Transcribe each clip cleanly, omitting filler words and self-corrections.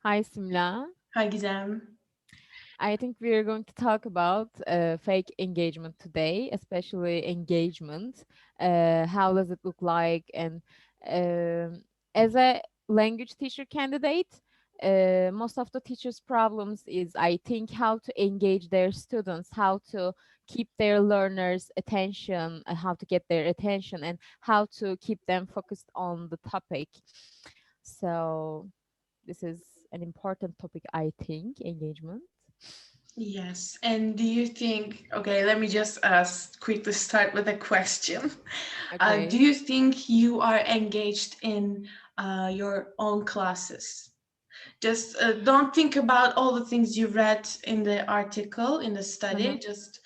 Hi, Simla. Hi, Gizem. I think we are going to talk about fake engagement today, especially engagement. How does it look like? And um, as a language teacher candidate, most of the teachers' problems is, I think, how to engage their students, how to keep their learners' attention, how to get their attention, and how to keep them focused on the topic. So this is an important topic, I think, engagement. Yes, and do you think, okay, let me just quickly start with a question. Do Okay. you think you are engaged in your own classes? Just don't think about all the things you read in the article, in the Uh-huh. study, just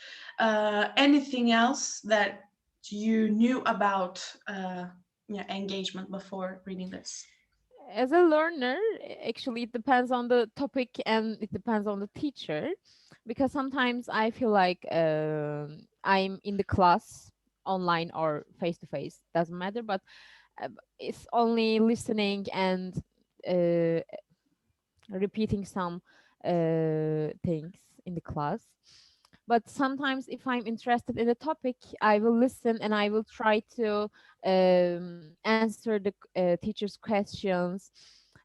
anything else that you knew about engagement before reading this. As a learner, actually, it depends on the topic and it depends on the teacher, because sometimes I feel like I'm in the class, online or face to face, doesn't matter, but it's only listening and uh, repeating some things in the class. But sometimes, if I'm interested in the topic, I will listen and I will try to answer the teacher's questions.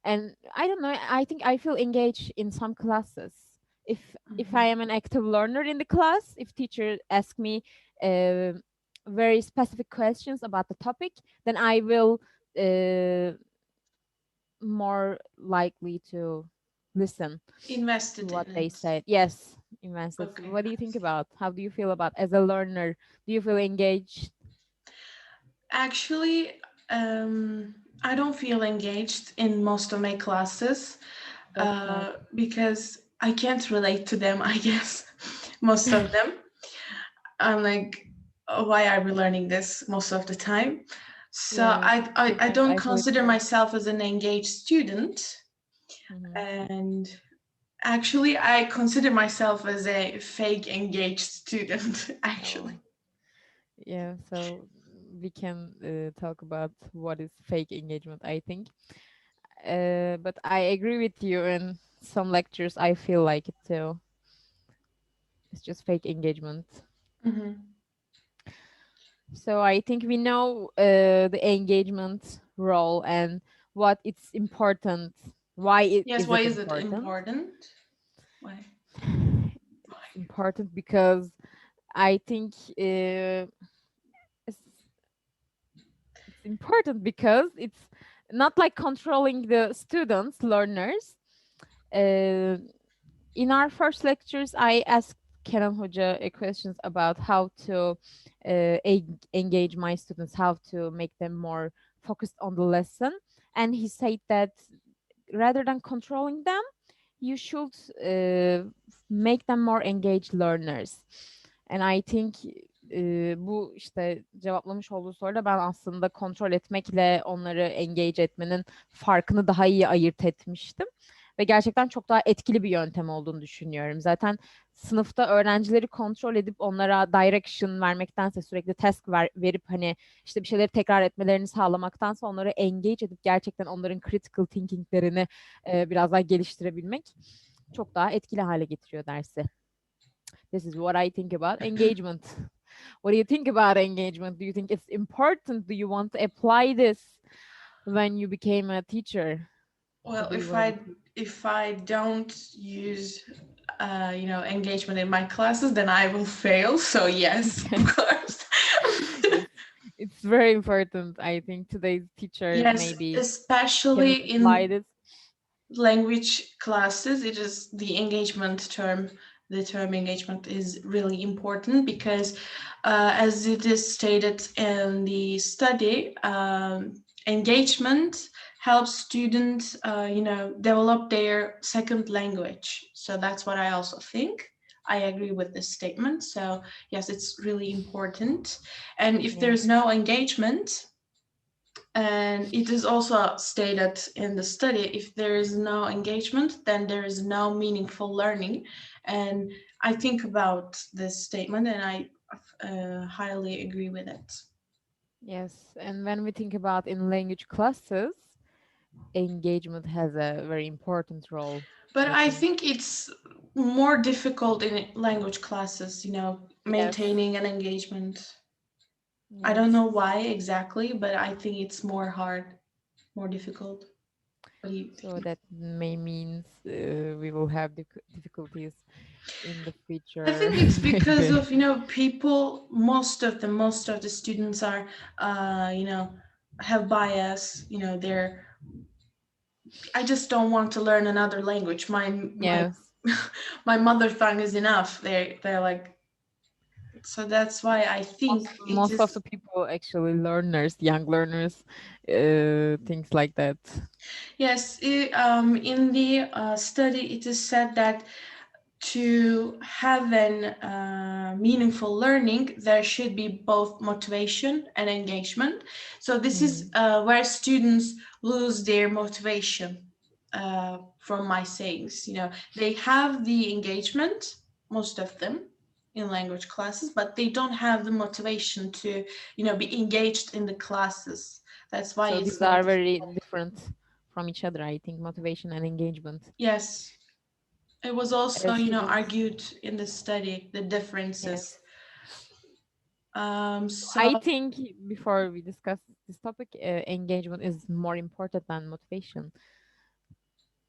And I don't know. I think I feel engaged in some classes. If I Mhm. am an active learner in the class, if teacher ask me uh, very specific questions about the topic, then I will uh, more likely to listen to Invested what in they it. said. Yes, immense. Okay. What do you think about? How do you feel about as a learner? Do you feel engaged? Actually, I don't feel engaged in most of my classes That's sad. because I can't relate to them, I guess, most of them. I'm like, "Oh, why are we learning this most of the time?" So Yes, I sometimes don't I feel it consider too. myself as an engaged student. Hmm. And actually, I consider myself as a fake engaged student, Oh, actually. yeah. So we can talk about what is fake engagement, I think. But I agree with you. In some lectures, I feel like it too. It's just fake engagement. Hmm. So I think we know the engagement role and what it's important. Why Yes, is why it is it important? important? Why? It's important because I think it's, it's important because it's not like controlling the students, learners. Uh, in our first lectures, I asked Kenan Hoca questions about how to engage my students, how to make them more focused on the lesson. And he said that rather than controlling them, you should make them more engaged learners. And I think bu işte cevaplamış olduğu soruda ben aslında kontrol etmekle onları engage etmenin farkını daha iyi ayırt etmiştim. Ve gerçekten çok daha etkili bir yöntem olduğunu düşünüyorum. Zaten sınıfta öğrencileri kontrol edip onlara direction vermektense, sürekli task verip hani işte bir şeyleri tekrar etmelerini sağlamaktansa, onları engage edip gerçekten onların critical thinking'lerini biraz daha geliştirebilmek çok daha etkili hale getiriyor dersi. This is what I think about engagement. What do you think about engagement? Do you think it's important? Do you want to apply this when you became a teacher? Or Well, do you want to be if I don't use engagement in my classes, then I will fail. So yes, okay? of course. Yes, it's very important. I think today's teacher Yes, maybe especially cannot apply in this. language classes, it is the engagement term. The term engagement is really important because, as it is stated in the study, engagement helps students, develop their second language. So that's what I also think. I agree with this statement. So yes, it's really important. And if Yes. there's no engagement, and it is also stated in the study, if there is no engagement, then there is no meaningful learning. And I think about this statement and I highly agree with it. Yes, and when we think about in language classes, engagement has a very important role, But I I think. think it's more difficult in language classes, Yes, maintaining an engagement. I don't yes. know why exactly, but I think it's more hard, more difficult. What do you So think? that may means we will have difficulties in the I future, think it's because maybe. of, people, most of the students are, have bias, I just don't want to learn another language. My Yes. my mother tongue is enough. They're like, so that's why I Most, think it most of is. the people actually learners, young learners, things like that. Yes, in the study, it is said that to have an meaningful learning, there should be both motivation and engagement. So this is Hmm. where students lose their motivation from my sayings. They have the engagement, most of them, in language classes, but they don't have the motivation to, be engaged in the classes. That's why So it's these more are difficult. very different from each other, I think, motivation and engagement. Yes, it was also, Students, argued in the study, the differences. yes. I So think before we discuss this topic, engagement is more important than motivation,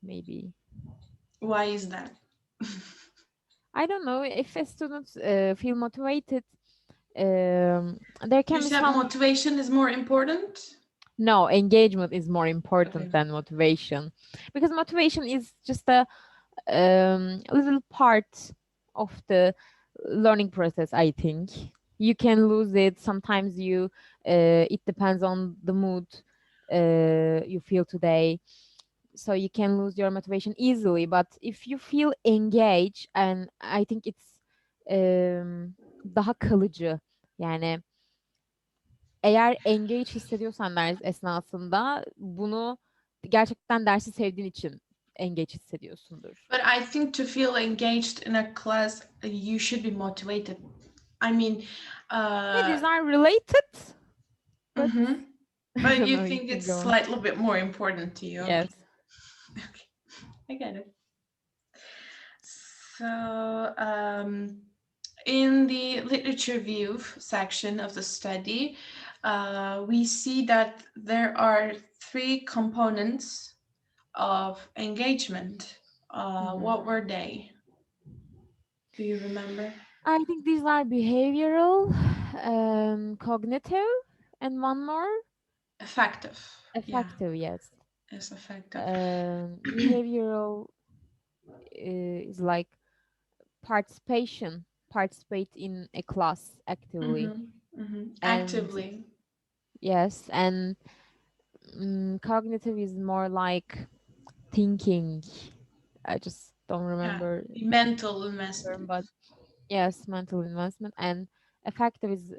maybe. why is that? I don't know if a student feel motivated. There You can be said some. motivation is more important? No, engagement is more important Okay. than motivation, because motivation is just a little part of the learning process. I think you can lose it sometimes. It depends on the mood you feel today, so you can lose your motivation easily. But if you feel engaged, and I think it's daha kalıcı. Yani eğer engage hissediyorsan ders esnasında, bunu gerçekten dersi sevdiğin için engage hissediyorsundur. But I think to feel engaged in a class, you should be motivated. I mean, Yeah, uh, these are related, but mhm. I But don't you know, you think can it's go on. slightly bit more important to you. Okay. Yes. Okay. I get it. So, in the literature view section of the study, we see that there are three components of engagement. Hmm. What were they? Do you remember? I think these are behavioral, cognitive, and one more Effective. Yeah, affective. Yes. it's effective. Behavioral is like participate in a class actively, and Actively. yes, and cognitive is more like thinking. I just don't Yeah, remember mental the term, investment. but yes, mental investment. And affective is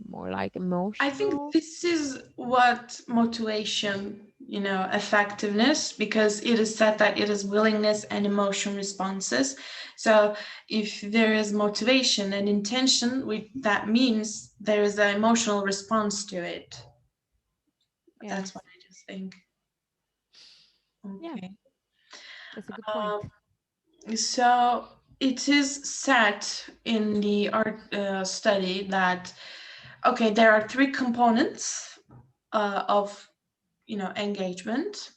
more like I think emotional. this is what motivation, effectiveness, because it is said that it is willingness and emotion responses. So if there is motivation and intention, that means there is an emotional response to it. That's what Yes, I just think. yeah, Okay. that's a good point. Um, so it is said in the art study that, okay, there are three components of engagement,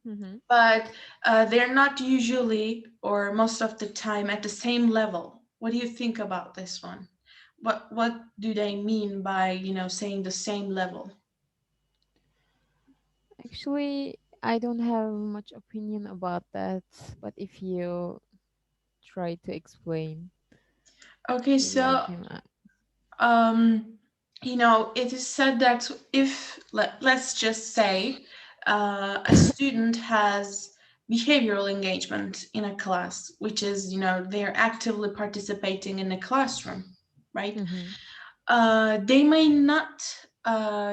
Hmm. but they're not usually or most of the time at the same level. What do you think about this one? What do they mean by saying the same level? Actually, I don't have much opinion about that, but if you try to explain, Okay, maybe I so can. um, it is said that if let's just say a student has behavioral engagement in a class, which is they're actively participating in the classroom, right? Mm-hmm. They may not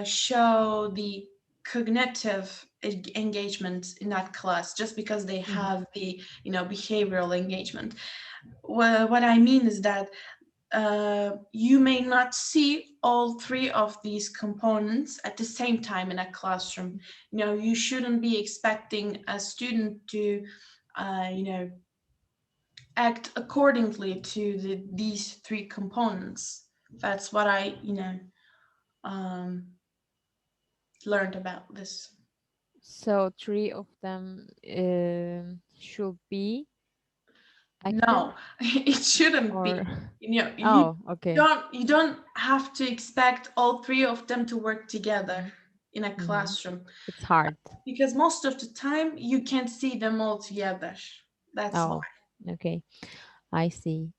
show the cognitive engagement in that class just because they Mm-hmm. have the behavioral engagement. Well, what I mean is that you may not see all three of these components at the same time in a classroom. You shouldn't be expecting a student to, you know, act accordingly to these three components. That's what I, um, learned about this. So three of them should be active No, it shouldn't or be. You know, you oh, okay. you don't have to expect all three of them to work together Mm-hmm. in a Mm-hmm. classroom, It's hard. because most of the time you can't see them all together. That's why. Oh, okay. I see.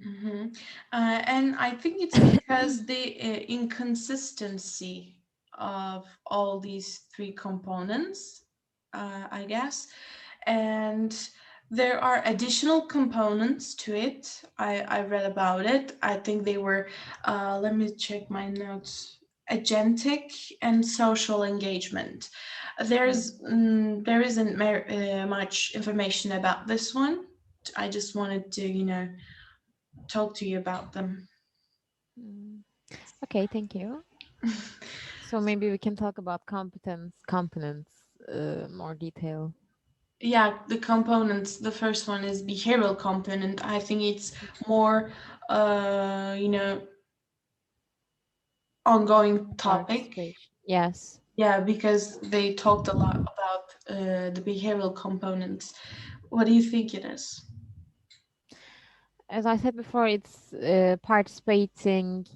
hmm and I think it's because the inconsistency of all these three components, I guess. And there are additional components to it. I read about it. I think they were, let me check my notes, agentic and social engagement. There isn't much information about this one. I just wanted to, talk to you about them. Mm. Okay, thank you. So maybe we can talk about components, more detail. Yeah, the components. The first one is behavioral component. I think it's more, uh, you know, ongoing topic. Participation. Yes. Yeah, because they talked a lot about the behavioral components. What do you think it is? As I said before, it's participating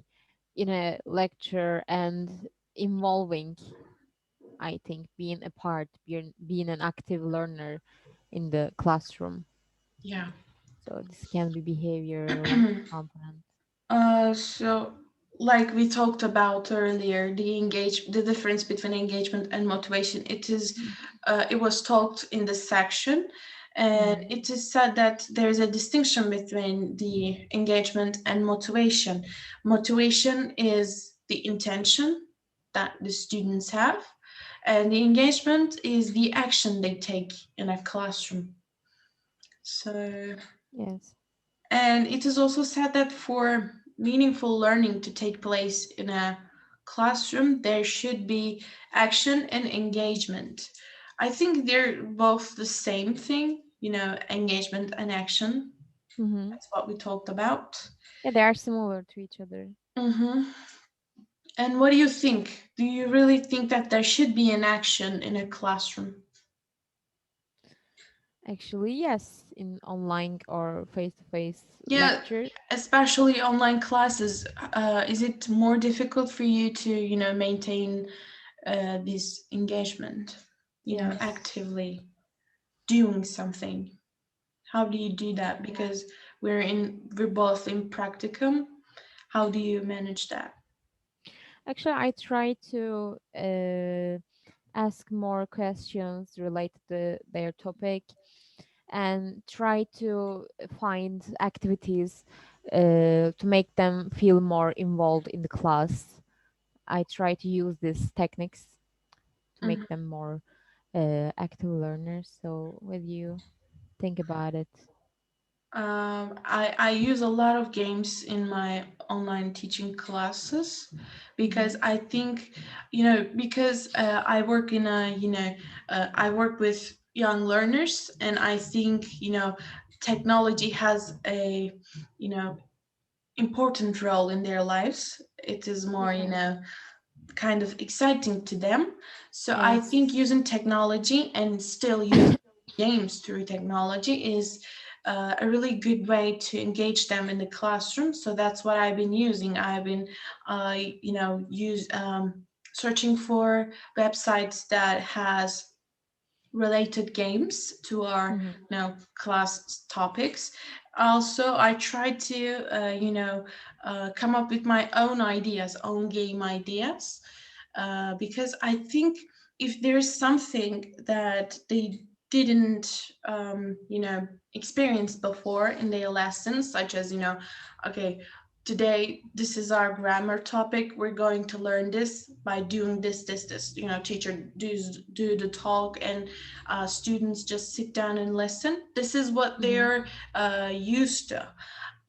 in a lecture and involving, I think, being a part, being an active learner in the classroom. Yeah. So this can be behavioral component. So like we talked about earlier, the difference between engagement and motivation. It was talked in this section, and Mm-hmm. it is said that there is a distinction between the engagement and motivation. Motivation is the intention that the students have, and the engagement is the action they take in a classroom. So, Yes. and it is also said that for meaningful learning to take place in a classroom, there should be action and engagement. I think they're both the same thing, engagement and action. Mm-hmm. That's what we talked about. Yeah, they are similar to each other. hmm And what do you think? Do you really think that there should be an action in a classroom? Actually, yes, in online or face-to-face Yeah, lecture. especially online classes. Is it more difficult for you to, maintain this engagement, Yes. actively doing something? How do you do that? Because we're both in practicum. How do you manage that? Actually, I try to ask more questions related to their topic and try to find activities to make them feel more involved in the class. I try to use these techniques to make Mhm. them more active learners. So, what do you think about it? I use a lot of games in my online teaching classes, because Mm-hmm. I think, because I work in I work with young learners, and I think, technology has a, you know, important role in their lives. It is more, Yes. kind of exciting to them. So I think Yes. using technology and still using games through technology is a really good way to engage them in the classroom. So that's what I've been using. I've been, use searching for websites that has related games to our, Mm-hmm. class topics. Also, I try to, come up with my own ideas, own game ideas, because I think if there's something that they didn't, experience before in their lessons, such as, okay, today this is our grammar topic. We're going to learn this by doing this. Teacher do the talk, and students just sit down and listen. This is what Mm-hmm. they're used to.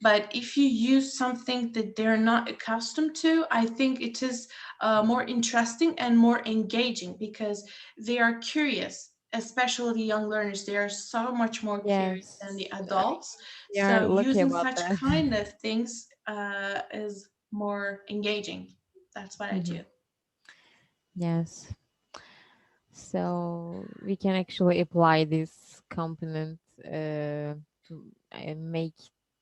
But if you use something that they're not accustomed to, I think it is more interesting and more engaging because they are curious, especially the young learners. They are so much more curious Yes, than the I, adults. we are So lucky using about such that. kind of things is more engaging. That's what I Mhm. do. Yes. So we can actually apply this component to make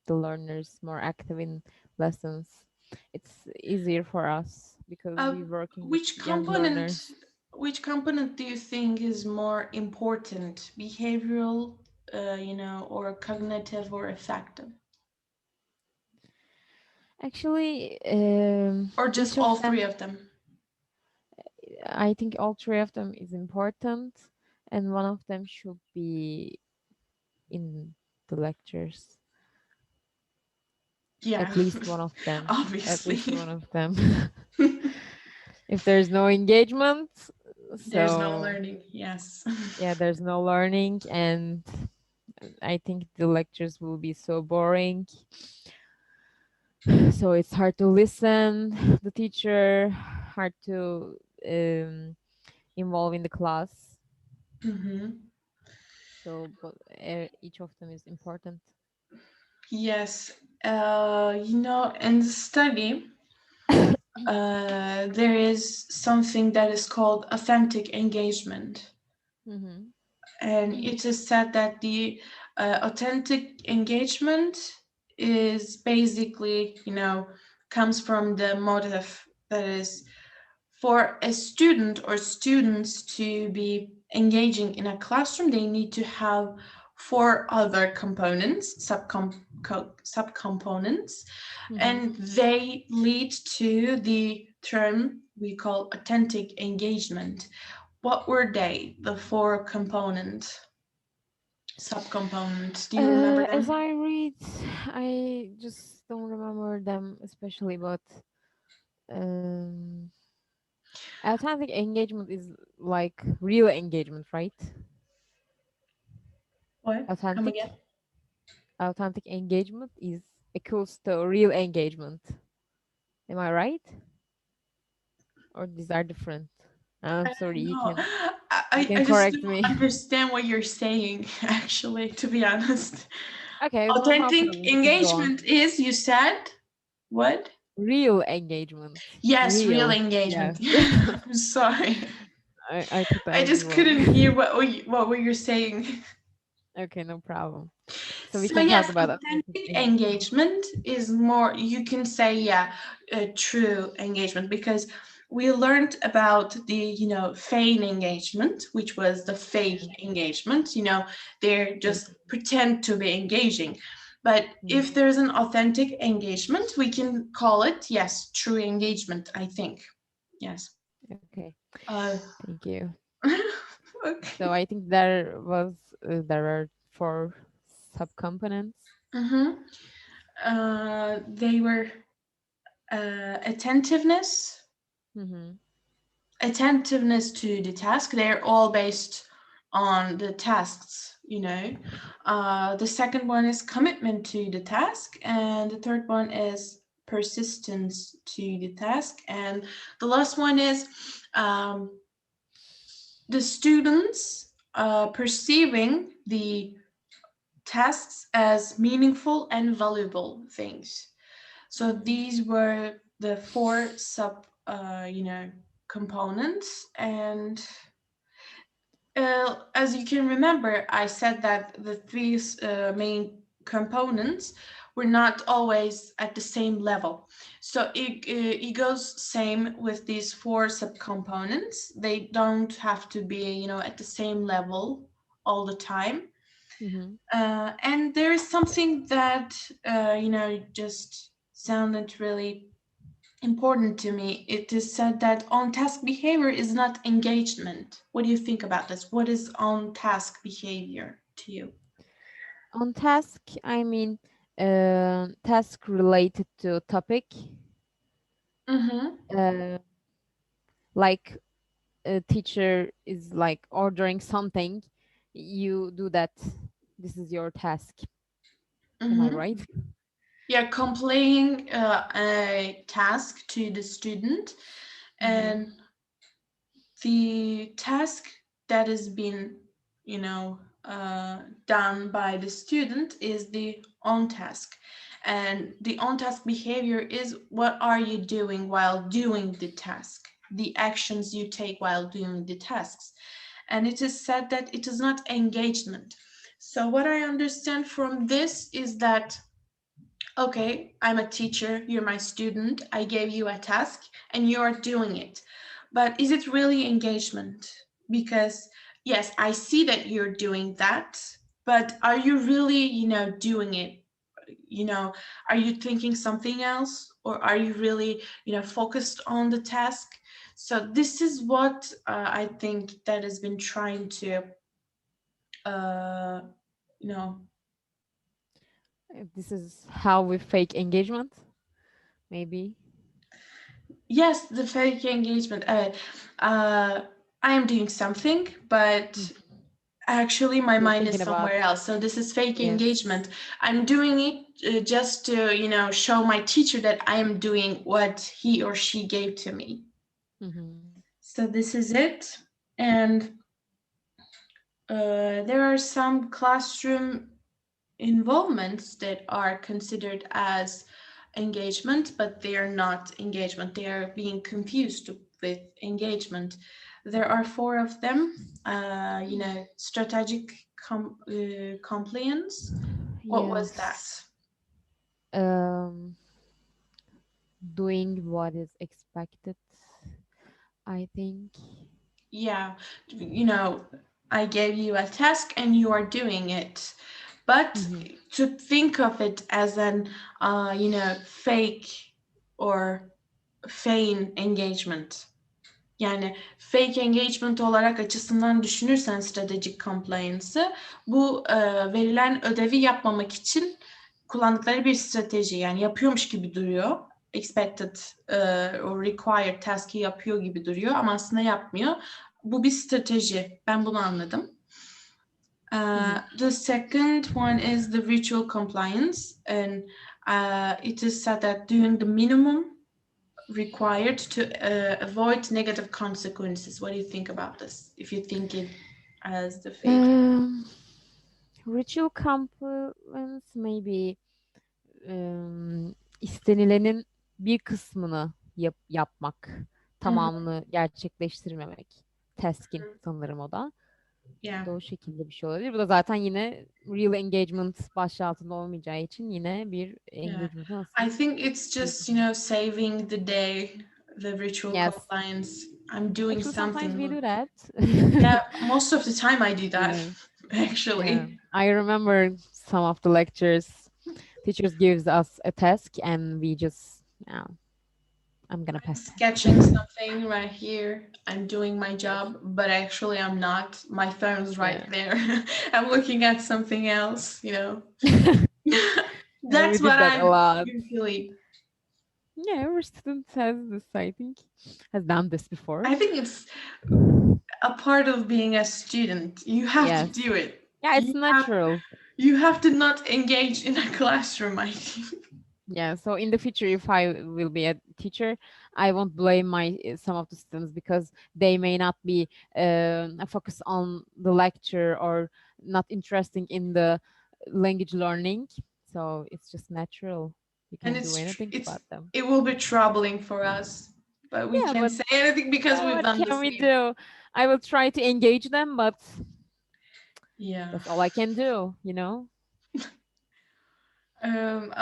the learners more active in lessons. It's easier for us because Uh, we're working with which young component learners. which component do you think is more important, behavioral, or cognitive or affective, Actually, or just each all of three them, of them? I think all three of them is important, and one of them should be in the lectures. Yeah, At least one of them. At obviously. least one of them. If there's no engagement, There's no so learning. Yes. yeah, there's no learning, and I think the lectures will be so boring. So it's hard to listen the teacher, hard to involve in the class. Hmm. So, but each of them is important. Yes. In the study, there is something that is called authentic engagement. Mm-hmm. And it is said that the authentic engagement is basically, comes from the motive that is for a student or students to be engaging in a classroom, they need to have four other components, subcomponents, Mm-hmm. and they lead to the term we call authentic engagement. What were they, the four component subcomponents? Do you remember As them? I read, I just don't remember them especially, but um, authentic engagement is like real engagement, right? What? Come Authentic again? authentic engagement is equals to real engagement. Am I right? Or these are different? I'm sorry, No, you I can just correct don't me. understand what you're saying, actually, to be honest. Okay, no Authentic problem. You can go on. engagement is, you said, what? Real engagement. Yes, real Real. Yes. engagement. I'm sorry. I thought I I was just wrong. couldn't hear what were you saying. Okay, no problem. So we So can talk yes, about authentic authentic engagement. engagement is more, you can say, yeah, a true engagement, because we learned about the, feign engagement, which was the fake Yeah. engagement. They're Okay. just pretend to be engaging. But if Mhm. there's an authentic engagement, we can call it, yes, true engagement, I think. Yes. Okay. Uh, Thank you. So okay. I think there are four subcomponents. Mm-hmm. They were attentiveness, Mm-hmm. to the task. They're all based on the tasks. The second one is commitment to the task, and the third one is persistence to the task, and the last one is um, the students perceiving the tasks as meaningful and valuable things. So these were the four components. And as you can remember, I said that the three main components were not always at the same level. So it goes same with these four subcomponents. They don't have to be, at the same level all the time. Mm-hmm. And there is something that, just sounded really important to me. It is said that on task behavior is not engagement. What do you think about this? What is on task behavior to you? On task, I mean task related to topic. Mm-hmm. Uh, like a teacher is like ordering something, you do that. This is your task. Am I Mm-hmm. right? Yeah, completing a task to the student, Mm-hmm. and the task that has been, you know, done by the student is the on task. And the on task behavior is what are you doing while doing the task, the actions you take while doing the tasks. And it is said that it is not engagement. So, what I understand from this is that, okay, I'm a teacher, you're my student, I gave you a task and you're doing it. But is it really engagement? Because, yes, I see that you're doing that, but are you really, doing it? Are you thinking something else, or are you really, focused on the task? So, this is what I think that has been trying to, uh, you know, This is how we fake engagement, maybe. yes, the fake engagement. Uh, I am doing something, but Mhm. actually my You're mind is thinking about, somewhere else. So this is fake yes. engagement. I'm doing it just to, show my teacher that I am doing what he or she gave to me. Mm-hmm. So this is it. And there are some classroom involvements that are considered as engagement, but they are not engagement. They are being confused with engagement. There are four of them. Strategic compliance. What was that? Yes. Um, Doing what is expected, I think. Yeah, you know, I gave you a task and you are doing it. But Mm-hmm. to think of it as an, fake or feign engagement. Yani fake engagement olarak açısından düşünürsen strategic compliance'ı, bu verilen ödevi yapmamak için kullandıkları bir strateji. Yani yapıyormuş gibi duruyor. Expected or required task'i yapıyor gibi duruyor ama aslında yapmıyor. Bu bir strateji. Ben bunu anladım. Mm-hmm. The second one is the ritual compliance, and it is said that doing the minimum required to avoid negative consequences. What do you think about this? If you think it as the fake. Um, Ritual compliance, maybe istenilenin bir kısmını yapmak, Mhm. tamamını gerçekleştirmemek. Tasking sanırım o da. Yeah. Bu da o şekilde bir şey olabilir. Bu da zaten yine real engagement başlığı altında olmayacağı için yine bir Yeah. engagement'ı I nasıl think it's just, yürüteceğiz? saving the day, the ritual Yes. compliance. I'm doing Actually, sometimes we something. do that. Yeah, most of the time I do that, Yeah. Yeah. actually. I remember some of the lectures. Teachers gives us a task and we just, yeah, I'm gonna pass Sketching that. something right here. I'm doing my job, but actually I'm not. My phone's right Yeah. there. I'm looking at something else. Yeah, we That's did what that a I'm lot. usually. Yeah, every student has this, I think, has done this before. I think it's a part of being a student. You have to Yes. do it. Yeah, it's You have natural. you have to not engage in a classroom, I think. Yeah, so in the future, if I will be a teacher, I won't blame my some of the students because they may not be focused on the lecture or not interesting in the language learning. So it's just natural. You And can't do anything it's about them. it will be troubling for us, but we Yeah, can't but say anything because we've what done the can we same. do? I will try to engage them, but Yeah. that's all I can do, you know?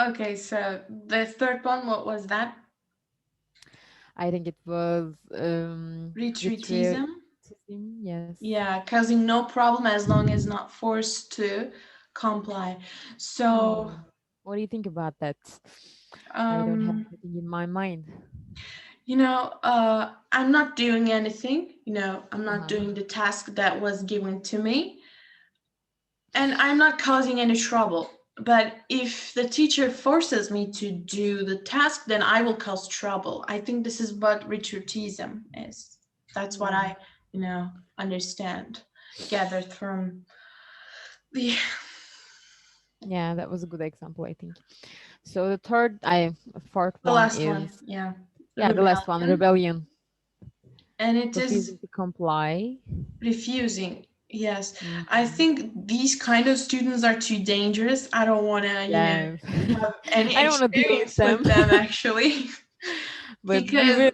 Okay, so the third one, what was that? I think it was Retreatism. patriotism. Yes. Yeah, causing no problem as long as not forced to comply. So, Hmm. What do you think about that? I don't have um, anything in my mind. I'm not doing anything. I'm not Uh-huh. doing the task that was given to me, and I'm not causing any trouble. But if the teacher forces me to do the task, then I will cause trouble. I think this is what retreatism is. That's what Yeah. I, understand, gathered from the. Yeah, that was a good example, I think. So the fourth The one last one, is, yeah, yeah, the last one, rebellion. rebellion, And it is refusing to comply. refusing. Yes, I Mhm. think these kind of students are too dangerous. I don't want to, Yeah. have any I don't want to deal with experience them, with them actually, but we because will.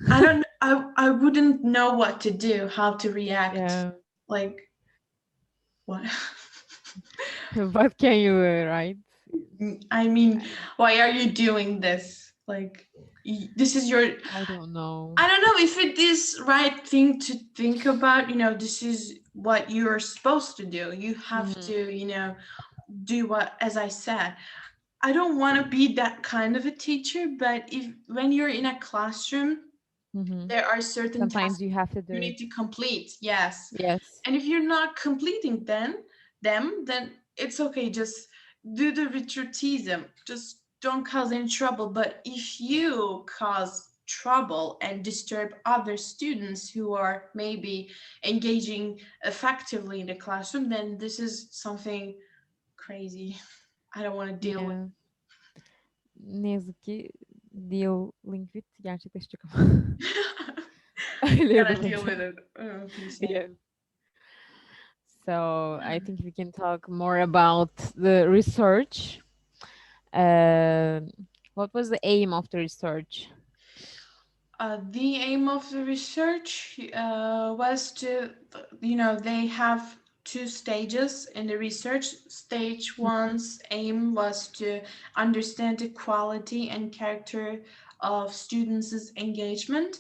I don't, I wouldn't know what to do, how to react. Yeah. Like, what? What can you write? I mean, why are you doing this? Like, this is your, I don't know. I don't know if it is right thing to think about. This is what you're supposed to do. You have Mhm. to, do what, as I said. I don't want to be that kind of a teacher, but if when you're in a classroom, Mhm. there are certain Sometimes tasks you have to do you it. need to complete. Yes. Yes. And if you're not completing then it's okay. Just do the patriotism. Just don't cause any trouble. But if you cause trouble and disturb other students who are maybe engaging effectively in the classroom, then this is something crazy. I don't want to deal with. Yeah. Ne yazık ki dealing with gerçekleşecek ama. Öyle ya Gotta da deal böyle. with it. Unfortunately. Yeah. So I think we can talk more about the research. Um what was the aim of the research? The aim of the research was to, they have two stages in the research. Stage one's aim was to understand the quality and character of students' engagement,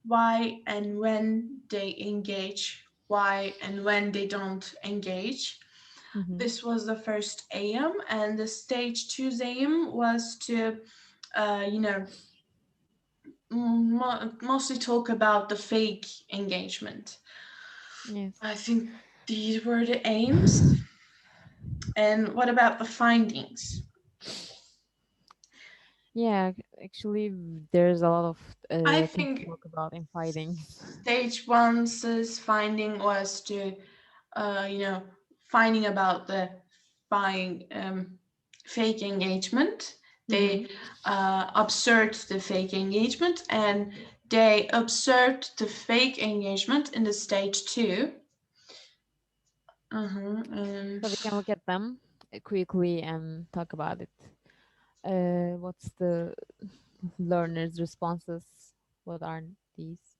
why and when they engage, why and when they don't engage. Mhm. This was the first aim, and the stage two's aim was to, uh, you know, mostly talk about the fake engagement. Yes. I think these were the aims. And what about the findings? Yeah, actually, there's a lot of I things to think talk about in findings. stage one's finding was to, you know, finding about the buying fake engagement. Mm-hmm. They observed the fake engagement, and they observed the fake engagement in the stage two. And So we can look at them quickly and talk about it. What's the learners' responses? What are these?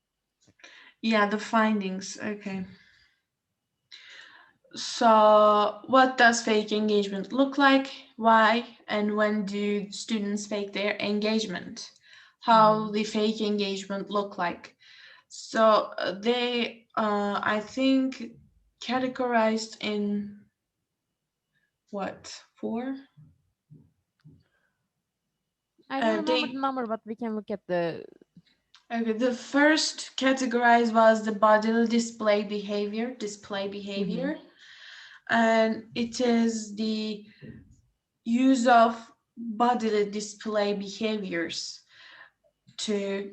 yeah, the findings. Okay. So, what does fake engagement look like? Why and when do students fake their engagement? Mm-hmm. How the fake engagement look like? So they, I think, categorized in what, four? I don't remember the They number, but we can look at the. Okay. The first categorized was the bodily display Mm-hmm. behavior, and it is the use of bodily display behaviors to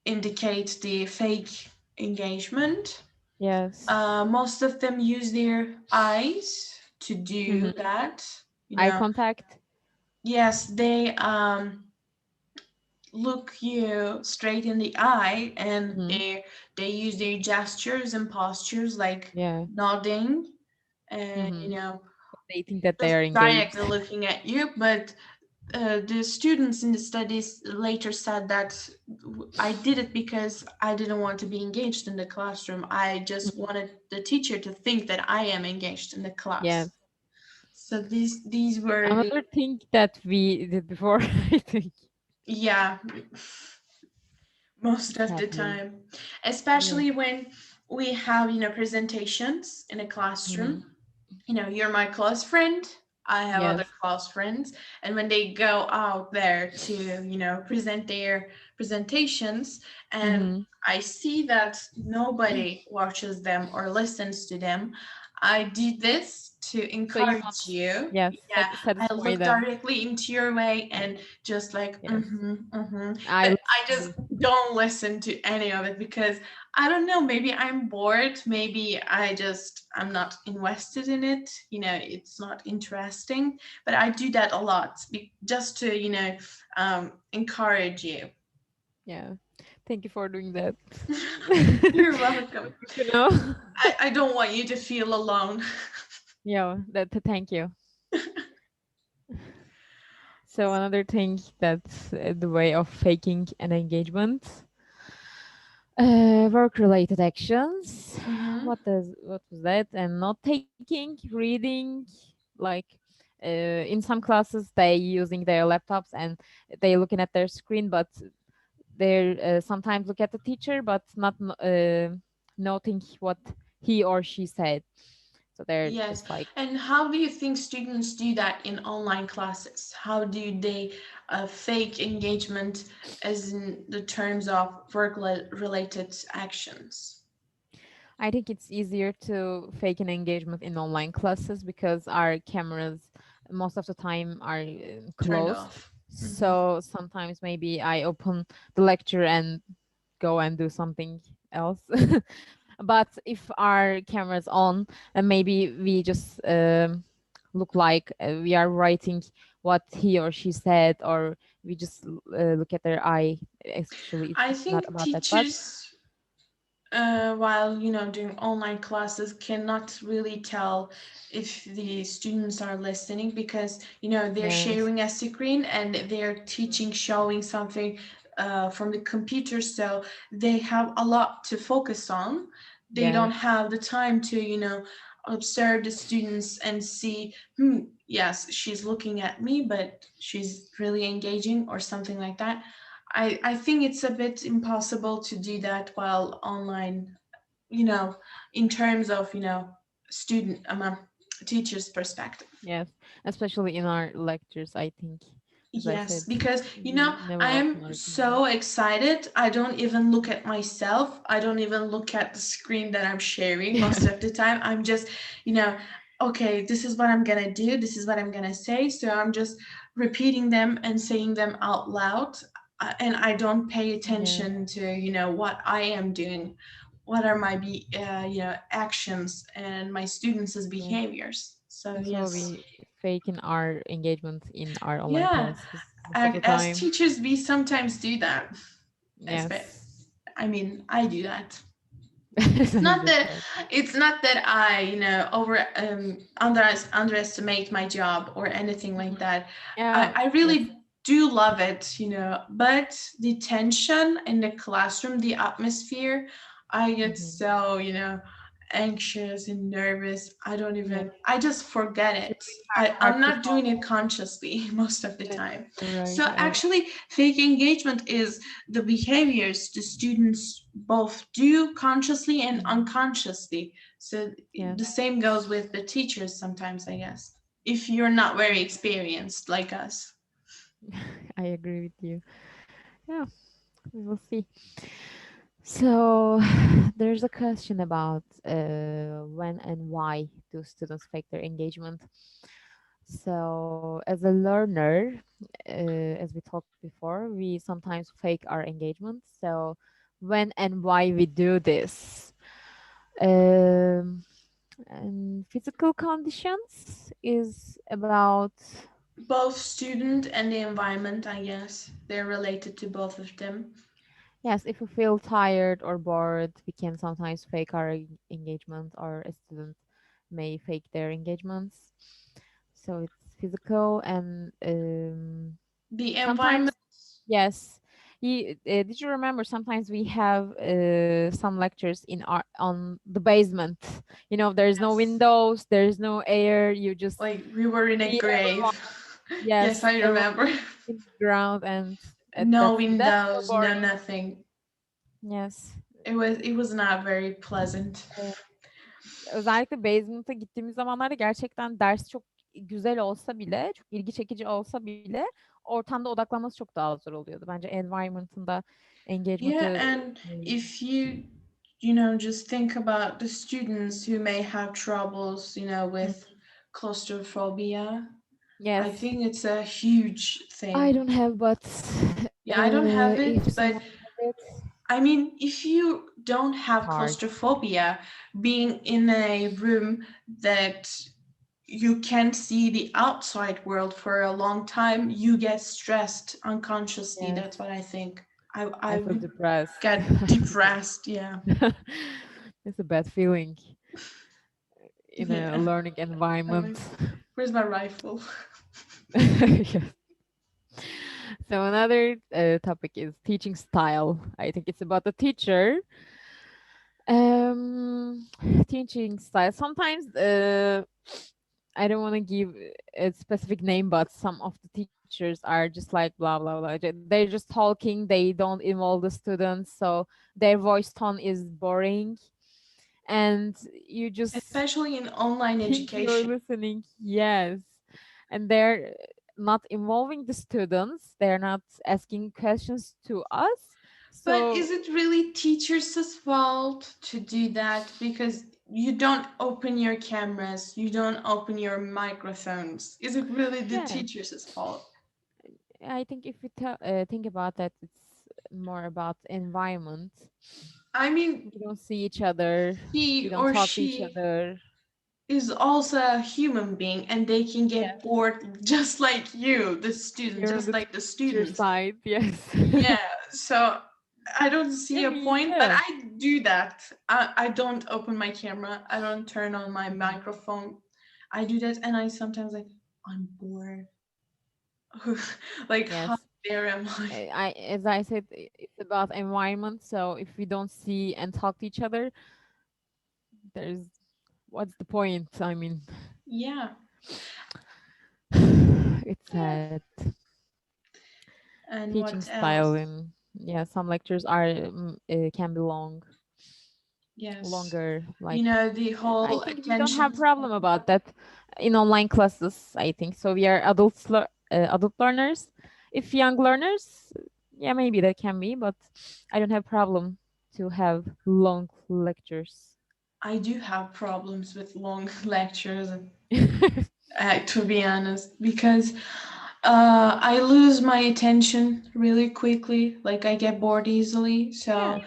indicate the fake engagement. Yes. Most of them use their eyes to do Mm-hmm. that. Eye contact. Yes, they look you straight in the eye, and Mm-hmm. they use their gestures and postures like Yeah. nodding and Mm-hmm. They think that they just are engaged. directly looking at you. But the students in the studies later said that I did it because I didn't want to be engaged in the classroom. I just Mhm. wanted the teacher to think that I am engaged in the class. Yes. So these were the, Another thing that we did before, I think yeah, most of the sadly. time, Yeah. especially when we have, presentations in a Mm-hmm. classroom. You're my close friend, I have other Yes. close friends, and when they go out there to, present their presentations, and Mm-hmm. I see that nobody watches them or listens to them, I did this to So you want, encourage you. yes, Yeah, I satisfy look them. directly into your way and just like, Yes. mm-hmm, mm-hmm. I But listen I to just you. don't listen to any of it because I don't know, maybe I'm bored, maybe I'm not invested in it, it's not interesting, but I do that a lot just to, encourage you. Yeah. Thank you for doing that. You're welcome. Good to know. I don't want you to feel alone. Yeah, thank you. So another thing that's the way of faking an engagement, work-related actions. Hmm. What was that? And not taking, reading, like in some classes they using their laptops and they looking at their screen, but they sometimes look at the teacher, but not noting what he or she said. So they're Yes. just like, And how do you think students do that in online classes? How do they fake engagement as in the terms of work related actions? I think it's easier to fake an engagement in online classes because our cameras most of the time are Turned closed. off. Hmm. So sometimes maybe I open the lecture and go and do something else. But if our camera's on, then maybe we just look like we are writing what he or she said, or we just look at their eye. Actually, I it's not think about that, but teachers, while doing online classes, cannot really tell if the students are listening because they're yes, sharing a screen and they're teaching, showing something from the computer, so they have a lot to focus on. They don't yes, have the time to observe the students and see, yes, she's looking at me, but she's really engaging or something like that. I think it's a bit impossible to do that while online, you know, in terms of, student, teacher's perspective. yes. Especially in our lectures, I think, as I Yes, said, because, we never I open am our camera. so excited. I don't even look at myself. I don't even look at the screen that I'm sharing most Yeah. of the time. I'm just, you know, okay, this is what I'm gonna do. This is what I'm gonna say. So I'm just repeating them and saying them out loud. And I don't pay Yes, attention to, what I am doing, what are my, actions and my students' yes. behaviors. So, So yes. we fake in our engagement in our online Yeah, classes most of the as time. teachers, we sometimes do that. Espe- Yes. I mean, I do that. As It's I not said, that yes. it's not that I, underestimate my job or anything like Mhm. that. I, Yeah, I yes. really do love it, but the tension in the classroom, the atmosphere, I get Hmm. so, anxious and nervous. Yeah. I just forget It's it. really hard I'm to not doing it follow. consciously most of the Yes, time. you're right. So actually, fake engagement is the behaviors the students both do consciously and Mhm. unconsciously. So Yes, the same goes with the teachers sometimes, I guess, if you're not very experienced like us. I agree with you. Yeah, we will see. So there's a question about when and why do students fake their engagement. So as a learner, as we talked before, we sometimes fake our engagement. So when and why we do this? Um, and physical conditions is about, Both student and the environment, I guess, they're related to both of them. yes, if we feel tired or bored, we can sometimes fake our engagement, or a student may fake their engagements. So it's physical and The sometimes, environment, yes. Did you remember sometimes we have some lectures in our on the basement? You know, there's no yes, windows, there's no air. You just like we were in a see everyone. grave. Yes, Yes, I everyone remember. in the ground, and No that's so windows, no boring. nothing. Yes. It was not very pleasant. Özellikle basement'a gittiğimiz zamanlarda gerçekten ders çok güzel olsa bile, çok ilgi çekici olsa bile ortamda odaklanması çok daha zor oluyordu. Bence environment'ında Yeah, engagement'ı and if you just think about the students who may have troubles, Hı. with claustrophobia, I Yes. think it's a huge I thing. don't have, but Yeah, I don't have if it, someone but has it, I mean, if you don't It's have hard. claustrophobia, being in a room that you can't see the outside world for a long time, you get stressed unconsciously. Yes, That's what I think. I I feel would depressed. get depressed. Yeah. It's a bad feeling in a Yeah. learning I'm environment. like, where's my rifle? Yes. So another topic is teaching style. I think it's about the teacher. Um, teaching style. Sometimes I don't want to give a specific name, but some of the teachers are just like blah blah blah. They're just talking. They don't involve the students, so their voice tone is boring, and you just Especially in online think you're education. listening. Yes, and they're not involving the students. They're not asking questions to us. But So is it really teachers' fault to do that? Because you don't open your cameras, you don't open your microphones. Is it really the yeah, teachers' fault? I think if we think about that, it's more about environment. I mean, We don't see each other. We he don't or talk to each she other. is also a human being and they can Yes, get bored just like you, the student, you're on just the like the teacher students. side. Yes. Yeah, so I don't Yeah, see a me point, but too. I do that. I don't open my camera, I don't turn on my Mhm. microphone. I do that and I sometimes like, I'm bored. Like, how Yes. dare am I? As I said, it's about environment. So if we don't see and talk to each other, there's what's the point? I mean, Yeah. it's Yeah. sad. And Teaching what style else? and yeah, some lectures are can be Yes. longer. You Like know, the I whole think we don't have attention. problem about that in online classes. I think so. We are adult learners. If young learners, yeah, maybe that can be, but I don't have problem to have long lectures. I do have problems with long lectures, to be honest, because I lose my attention really quickly. Like, I get bored easily. Yeah, So,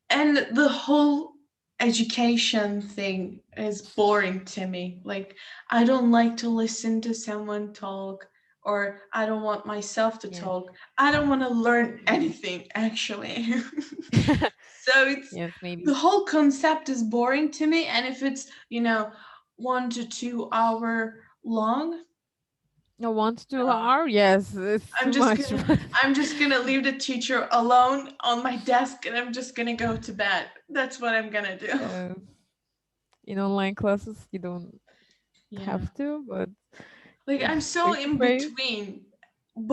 and the whole education thing is boring to me. Like, I don't like to listen to someone talk, or I don't want myself to yeah. talk. I don't want to learn anything, actually. So it's, Yes, the maybe. whole concept is boring to me. And if it's, 1 to 2 hour long, No, 1 to 2 uh, hour. Yes, it's I'm too just much. gonna I'm just gonna leave the teacher alone on my desk and I'm just gonna go to bed. That's what I'm gonna do. uh, in online classes, you don't Yeah. have to, but Like, I'm so face to in face. between,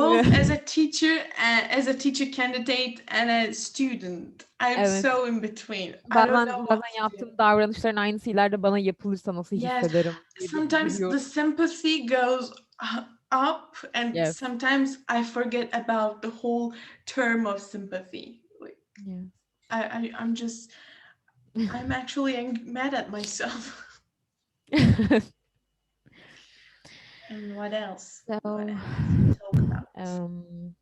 Yeah. both as a teacher and as a teacher candidate and a student. I'm Evet. so in between. I don't know what Bazen to do. yaptığım davranışların aynısı ileride bana yapılırsa nasıl Yes, hissederim diye sometimes the düşünüyorum. sympathy goes up, and Yes. sometimes I forget about the whole term of sympathy. Like, Yes. I'm just, I'm actually mad at myself. And what else? What So, else we talk about? um,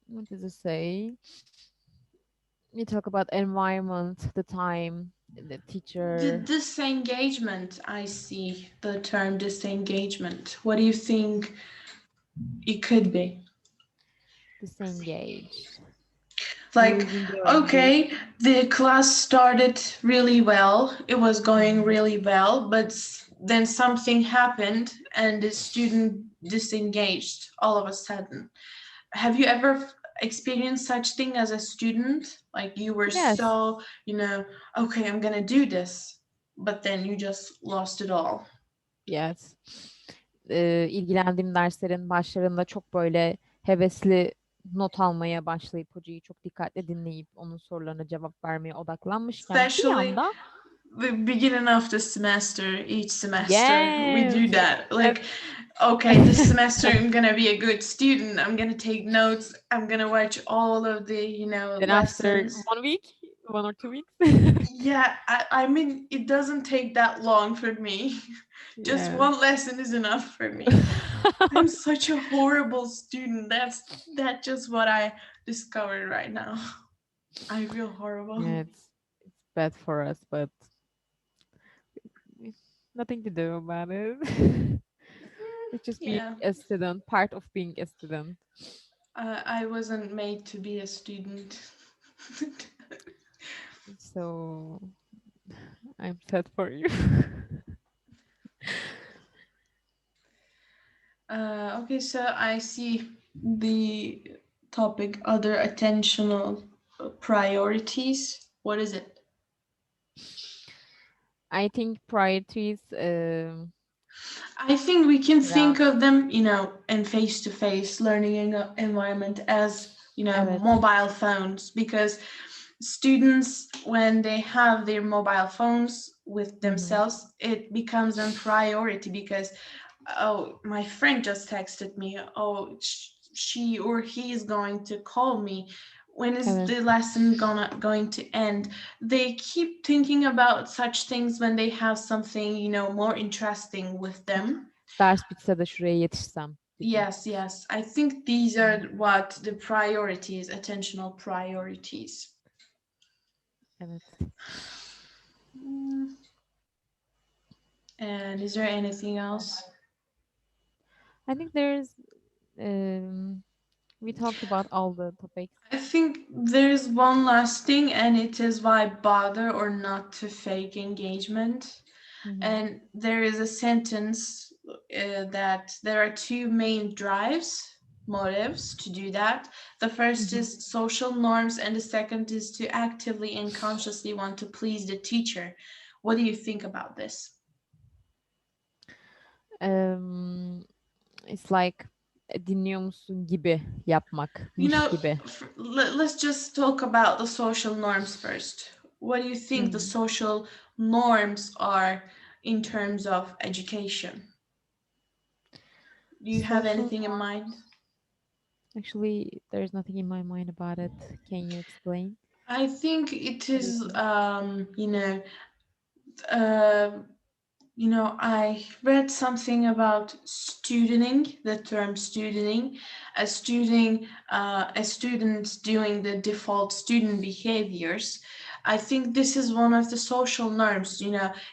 what does it say? You talk about environment, the time, the The teacher, disengagement, I see the term disengagement. What do you think it could be? disengaged, Like, losing their okay, engagement. the class started really well, it was going Mhm. really well, but then something happened and the student disengaged all of a sudden. Have you ever experienced such thing as a student? Like, you were Yes. so, okay, I'm gonna do this, but then you just lost it all. Yes. İlgilendiğim derslerin başlarında çok böyle hevesli not almaya başlayıp hocayı çok dikkatle dinleyip onun sorularına cevap vermeye odaklanmışken bir Especially anda the beginning of the semester, each semester, we yes, do that. yes. Like, okay, this semester I'm gonna be a good student. I'm gonna take notes. I'm gonna watch all of the, Then after lessons. 1 week, 1 or 2 weeks. Yeah, I mean, it doesn't take that long for me. Just Yes. one lesson is enough for me. I'm such a horrible student. That's just what I discovered right now. I feel horrible. Yeah, it's bad for us, but nothing to do about it. It's just being Yeah, a student, part of being a student. I wasn't made to be a student. So I'm sad for you. Okay, so I see the topic other attentional priorities. What is it? I think priorities I think we can think around. of them, in face-to-face learning environment as, Evet. mobile phones, because students, when they have their mobile phones with Mhm. themselves, it becomes a priority because, oh, my friend just texted me, oh, she or he is going to call me. When is Evet. the lesson going to end? They keep thinking about such things when they have something, more interesting with them. Ders bitse de şuraya yetişsem gibi. Yes, yes. I think these are Mhm. what the priorities, attentional priorities. Evet. Mm, And is there anything else? I think um we talked about all the topics. I think there's one last thing, and it is why bother or not to fake engagement. Mhm. And there is a sentence that there are two main motives to do that. The first Mhm. is social norms, and the second is to actively and consciously want to please the teacher. What do you think about this? It's like dinliyor musun gibi yapmakmış gibi. Let's just talk about the social norms first. What do you think the Mhm. social norms are in terms of education? Do you have Social anything in mind? norms. Actually, there's nothing in my mind about it. Can you explain? I think it What do you is, think? uh, I read something about studenting, the term studenting, a student doing the default student behaviors. I think this is one of the social norms.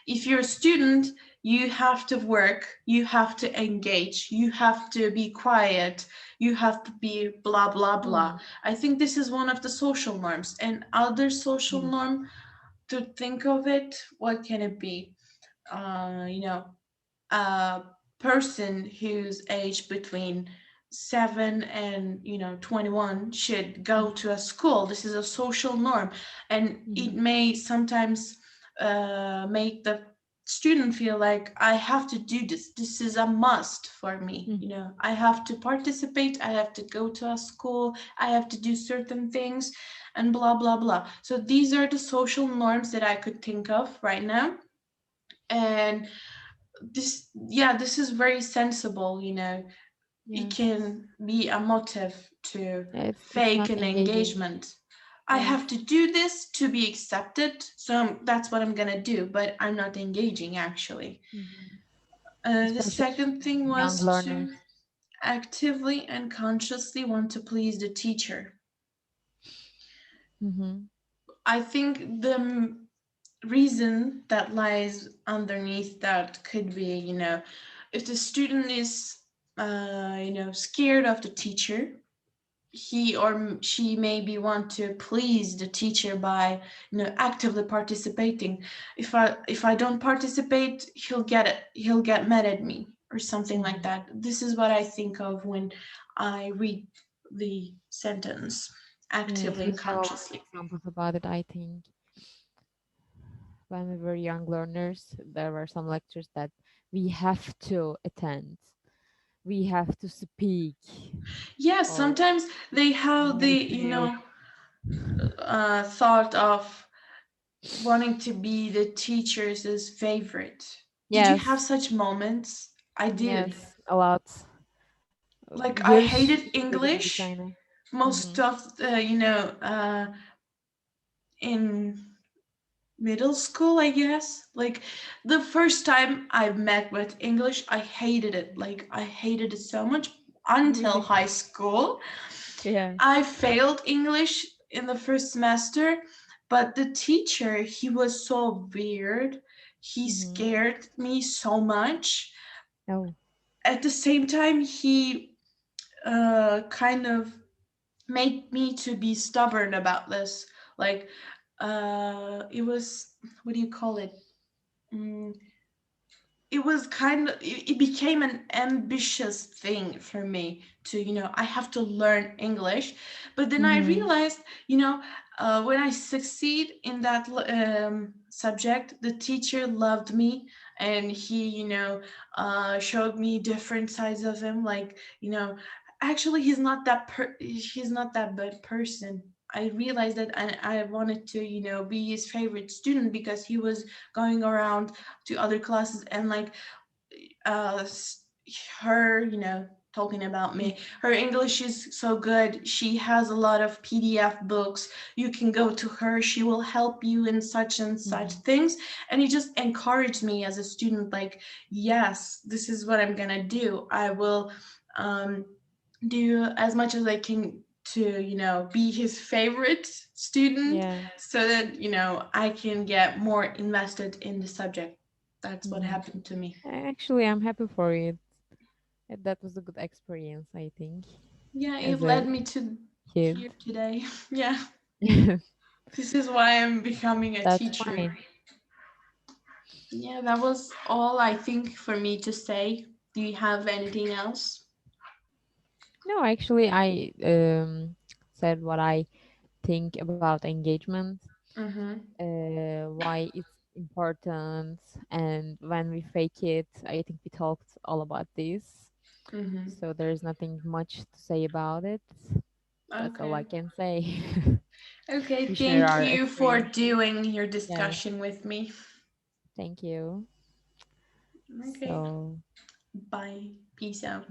If you're a student, you have to work, you have to engage, you have to be quiet, you have to be blah, blah, blah. Hmm. I think this is one of the social norms. And other social Hmm. norm, to think of it, what can it be? A person whose age between 7 and 21 should go Hmm. to a school. This is a social norm, and it Hmm. may sometimes make the student feel like I have to do this. This is a must for me. Hmm. I have to participate. I have to go to a school. I have to do certain things, and blah blah blah. So these are the social norms that I could think of right now. And this is very sensible. It Yes. can be a motive to Yeah, it's fake not an engaging. engagement. I Yes. have to do this to be accepted, so that's what I'm gonna do, but I'm not engaging actually. Hmm. The Especially second thing young was learners. to actively and consciously want to please the teacher. Hmm. I think the reason that lies underneath that could be, if the student is, scared of the teacher, he or she maybe want to please the teacher by, actively participating. If I don't participate, he'll get mad at me or something like Hmm. that. This is what I think of when I read the sentence Yes, actively we and have a lot of consciously. examples about it. I think when we were young learners, there were some lectures that we have to attend. We have to speak, Yes, or sometimes they have the, very serious. thought of wanting to be the teacher's favorite. Did you have Yes, such moments? I did. yes, a lot. Like, I Yarış hated içerisindeydik English aynı. most Mhm. of in middle school, I guess. Like, the first time I met with English, I hated it. Like, I hated it so much until Really? high school. Yeah. I failed English in the first semester, but the teacher, he was so weird. He Mm-hmm. scared me so much. Oh. At the same time, he kind of made me to be stubborn about this. Like, it was, what do you call it? Mm, it was kind of, it became an ambitious thing for me to, I have to learn English. But then I Mm-hmm. realized, when I succeed in that subject, the teacher loved me, and he, showed me different sides of him. Like, actually he's not that bad person. I realized that I wanted to, be his favorite student because he was going around to other classes, and like, uh her, talking about me, her English is so good, she has a lot of PDF books, you can go to her, she will help you in such and such Mm-hmm. things. And he just encouraged me as a student, like, yes, this is what I'm gonna do. I will um do as much as I can to, be his favorite student, Yeah. so that, I can get more invested in the subject. That's what Mm-hmm. happened to me. Actually, I'm happy for it. That was a good experience, I think, Yeah, it as a led me to kid. here today. Yeah, this is why I'm becoming a That's teacher. fine. Yeah, that was all I think for me to say. Do you have anything else? No, actually, I said what I think about engagement, Mm-hmm. why it's important, and when we fake it. I think we talked all about this. Mm-hmm. So there's nothing much to say about it. That's all I Okay. can say. Okay, We share thank our you for experience. doing your Yeah, discussion with me. thank you. Okay, So bye. Peace out.